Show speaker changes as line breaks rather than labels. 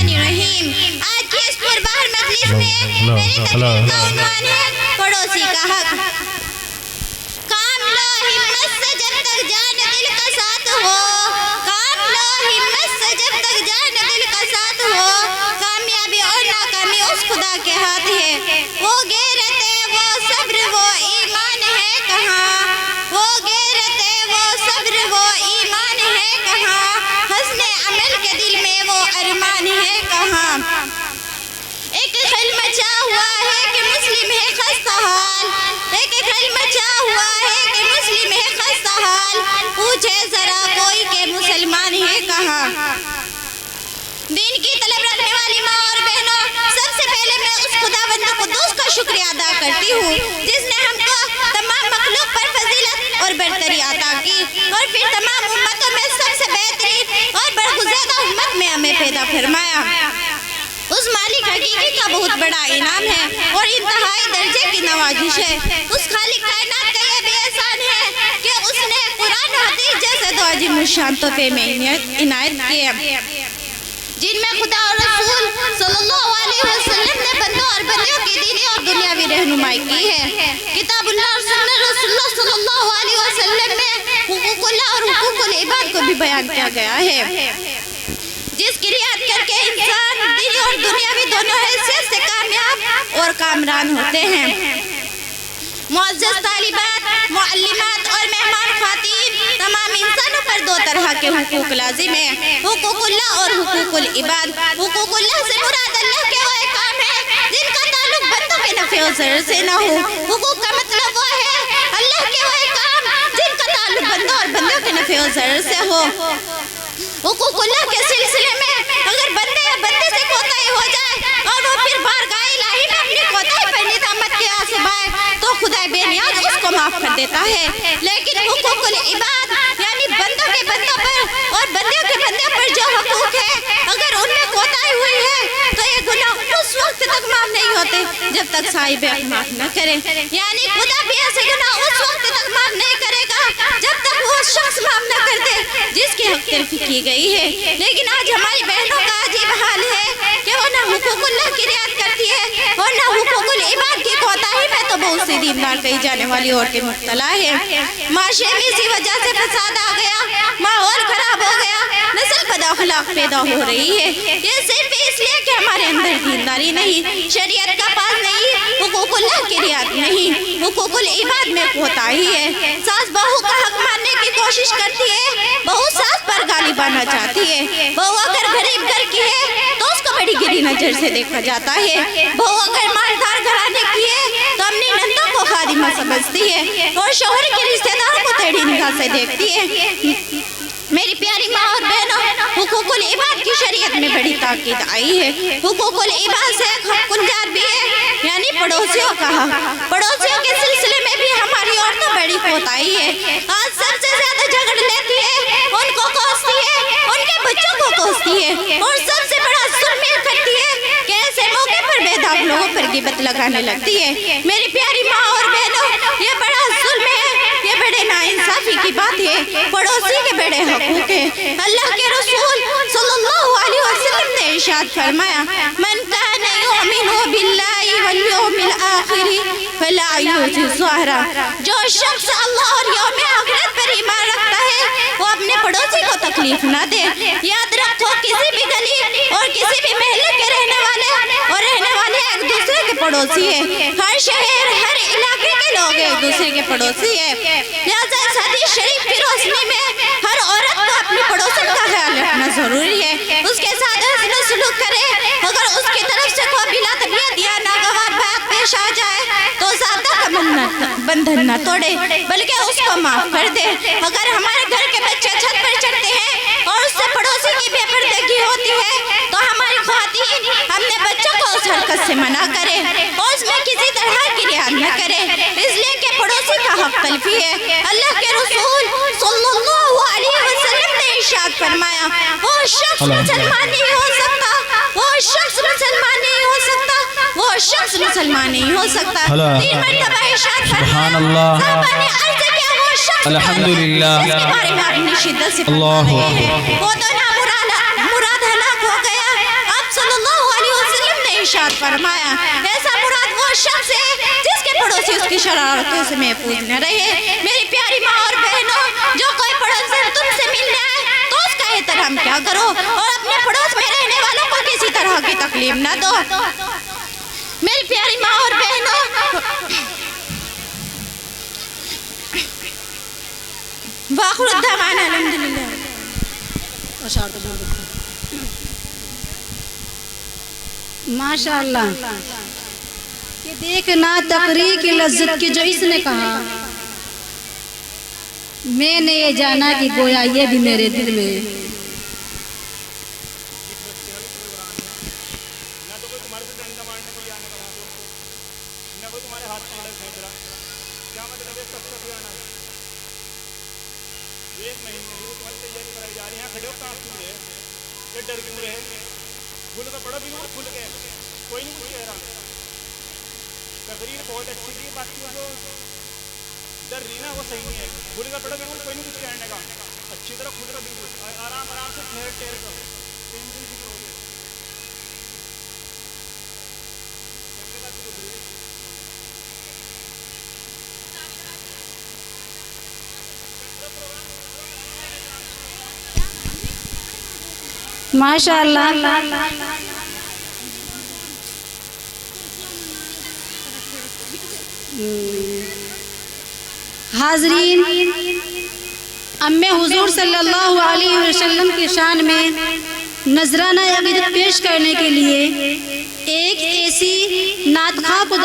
الرحمن الرحیم۔ آج کی اس پربار مجلس میں میری تقریر کا عنوان ہے پڑوسی کا حق۔ کام لو ہمت سے جب تک جان دل کا ساتھ ہو، کام لو ہمت سے جب تک جان دل کا ساتھ ہو، کامیابی اور ناکامی اس خدا کے ہاتھ ہے۔ وہ غیرت ہے، وہ صبر، وہ ایمان ہے کہاں، وہ غیرت ہے، وہ صبر، وہ ایمان ہے کہاں، حسن عمل کے دل میں وہ ارمان ہے کہاں۔ ایک خیل مچا ہوا ہے کہ مسلم ہے خستہ حال، ایک خیل مچا ہوا ہے کہ مسلم ہے خستہ حال، پوچھے ذرا کوئی کہ مسلمان ہے کہاں۔ دین کی طلب رکھنے والی ماں اور بہنوں، سب سے پہلے میں اس خداوند قدوس کا شکریہ ادا کرتی ہوں جس نے ہم کو تمام مخلوق پر فضیلت اور برتری عطا کی، اور پھر تمام امتوں میں سب سے بہترین اور برگزیدہ امت میں ہمیں پیدا فرمایا۔ اس مالک حقیقی کا بہت بڑا انعام ہے اور انتہائی درجے کی نوازش ہے۔ اس خالق کائنات کا یہ بھی احسان ہے کہ اس نے قرآن و حدیث جیسے دو عظیم الشان تحفے میں عنایت کیے، جن میں خدا اور رسول صلی اللہ علیہ وسلم نے بندوں اور بندیوں کی دینی اور دنیاوی رہنمائی کی ہے۔ کتاب اللہ اور سنت رسول اللہ صلی اللہ علیہ وسلم میں حقوق اللہ اور حقوق العباد کو بھی بیان کیا گیا ہے، جس کی رعایت کر کے انسان دینی اور دنیاوی دونوں حیثیت سے کامیاب اور کامران ہوتے ہیں۔ معزز طالبات، معلمات اور مہمان خواتین، تمام انسانوں پر دو طرح کے حقوق لازم ہیں، حقوق اللہ اور حقوق العباد۔ حقوق اللہ سے مراد اللہ کے وہ احکام ہیں جن کا تعلق بندوں کے نفع و ضرر سے نہ ہو۔ حقوق کا مطلب وہ ہے اللہ کے وہ احکام جن کا تعلق بندوں اور بندوں کے نفع و ضرر سے ہو۔ حقوق اللہ کے سلسلے میں اگر بندے یا بندے سے کوتاہی ہو جائے اور وہ پھر بارگاہ الہی میں اپنی کوتاہی پر ندامت کے آنسو بہائے تو خدا بے نیاز اس کو معاف کر دیتا ہے۔ لیکن حقوق العباد یعنی بندوں کے بندوں پر اور بندیوں کے بندوں پر جو حقوق ہے، اگر ان میں کوتاہی ہوئی ہے تو یہ گناہ اس وقت تک معاف نہیں ہوتے جب تک صاحب حق معاف نہ کرے۔ یعنی خدا بھی ایسے گناہ اس وقت تک معاف نہیں کرے گا جب تک وہ شخص معاف نہ کر دے جس کی حق تلفی کی گئی ہے۔ لیکن آج ہماری بہنوں کا عجیب حال ہے کہ وہ نہ حقوق اللہ کی رعایت کرتی ہے اور نہ حقوق العباد کی کوتاہی میں تو بہت سی دیندار کہی جانے والی عورتیں مبتلا ہے۔ معاشرے میں اسی وجہ سے فساد آ گیا، ماحول خراب ہو گیا، نسل بد اخلاق پیدا ہو رہی ہے۔ یہ صرف اس لیے کہ ہمارے اندر دینداری نہیں، شریعت کا پاس نہیں، حقوق اللہ کی رعایت نہیں، حقوق العباد میں کوتاہی ہے۔ ساس بہو کا حق ماننے کی کوشش کرتی ہے، بہو ساس پر غالب آنا چاہتی ہے۔ بہو اگر غریب گھر کی ہے تو اس کو بڑی گری نظر سے دیکھا جاتا ہے۔ بہو اگر مالدار گھرانے کی ہے تو اپنی نندوں کو خادمہ سمجھتی ہے اور شوہر کے رشتہ دار کو ٹیڑھی نگاہ سے دیکھتی ہے۔ میری پیاری ماں اور بہنوں، حقوق العباد کی شریعت میں بڑی تاکید آئی ہے۔ حقوق العباد سے ایک حق گنجار بھی ہے یعنی پڑوسیوں کا حق۔ پڑوسیوں کے سلسلے میں بھی ہماری عورتوں بڑی کوتاہی ہے۔ آج سب سے زیادہ جھگڑ لیتی ہے، ان کو کوستی ہے، ان کے بچوں کو کوستی ہے، اور سب سے بڑا ظلم یہ کرتی ہے کہ ایسے موقع پر بے داغ لوگوں پر غیبت لگانے لگتی ہے۔ میری پیاری ماں اور بہنوں، یہ بڑا ظلم ہے، یہ بڑے ناانصافی کی بات ہے، پڑوسی کے بڑے حقوق ہیں۔ اللہ کے رسول صلی اللہ علیہ وسلم نے ارشاد فرمایا، من کان یؤمن باللہ والیوم الآخر فلا یؤذی جارہ۔ جو شخص اللہ اور یوم آخرت پر ایمان رکھتا ہے وہ اپنے پڑوسی کو تکلیف نہ دے۔ یاد رکھو، کسی بھی گلی اور کسی بھی محلے کے رہنے والے ایک دوسرے کے پڑوسی ہیں۔ ہر شہر، ہر علاقے کے لوگ ایک دوسرے کے پڑوسی ہیں۔ لہذا اس حدیث شریف کی روشنی میں ہر عورت کو اپنی پڑوسن کا خیال رکھنا ضروری ہے، اس کے ساتھ حسن سلوک کرے۔ اگر اس کی طرف سے کوئی بلا تربیت یا ناگوار بات پیش آ جائے تو ذاتہ کا بندھن نہ توڑے بلکہ اس کو معاف کر دے۔ اگر ہمارے گھر کے بچے چھت پر چڑھتے ہیں اور اس سے پڑوسی کی بے پردگی ہوتی ہے تو ہماری خواتین اپنے بچوں کو اس حرکت سے منع کرے اور اس میں کسی طرح کی رعایت نہ کرے، اس لیے کہ پڑوسی کا حق تلفی ہے۔ اللہ کے رسول صلی اللہ علیہ وسلم نے ارشاد فرمایا، وہ شخص مسلمان نہیں ہو سکتا، وہ شخص مسلمان نہیں ہو سکتا، وہ شخص مسلمان نہیں ہو سکتا۔ 3 مرتبہ ارشاد فرمایا، صحابہ نے عرض کیا، وہ شخص
الحمدللہ
جس کے بارے میں اپنی شدت سے فرما رہے ہیں وہ تو نامراد ہلاک ہو گیا۔ اب ارشاد فرمایا ایسا مراد وہ شخص ہے جس کے پڑوسی اس کی شرارتوں سے محفوظ نہ رہے۔ میری پیاری ماں اور بہنوں، جو کوئی پڑوسی تم سے ملنے آئے تو اس کا احترام کیا کرو اور اپنے پڑوس میں رہنے والوں کو کسی طرح کی تکلیف نہ دو۔ میری پیاری ماں اور بہنوں، وآخر الدعوانا الحمدللہ۔
ماشاءاللہ، کہ دیکھنا تقریر کی لذت کی جو اس نے کہا، میں نے یہ جانا کہ گویا یہ بھی میرے دل میں
ڈر کیوں رہے؟ کھل کا پڑا بالکل کھل گئے، کوئی نہیں کچھ کہہ رہا۔ تقریر بہت اچھی تھی، باقی وہ جو ڈر رہی نا وہ صحیح نہیں ہے۔ کھل کا پڑا بالکل، کوئی نہیں کچھ کہنے کا، اچھی طرح کھل کا بالکل آرام آرام سے ٹھہر ٹھہر کر ٹینشن فکر ہو گئی۔
ماشاءاللہ حاضرین، ام حضور صلی اللہ علیہ وسلم کی شان میں نذرانہ عقیدت پیش کرنے کے لیے ایک ایسی نعت خواں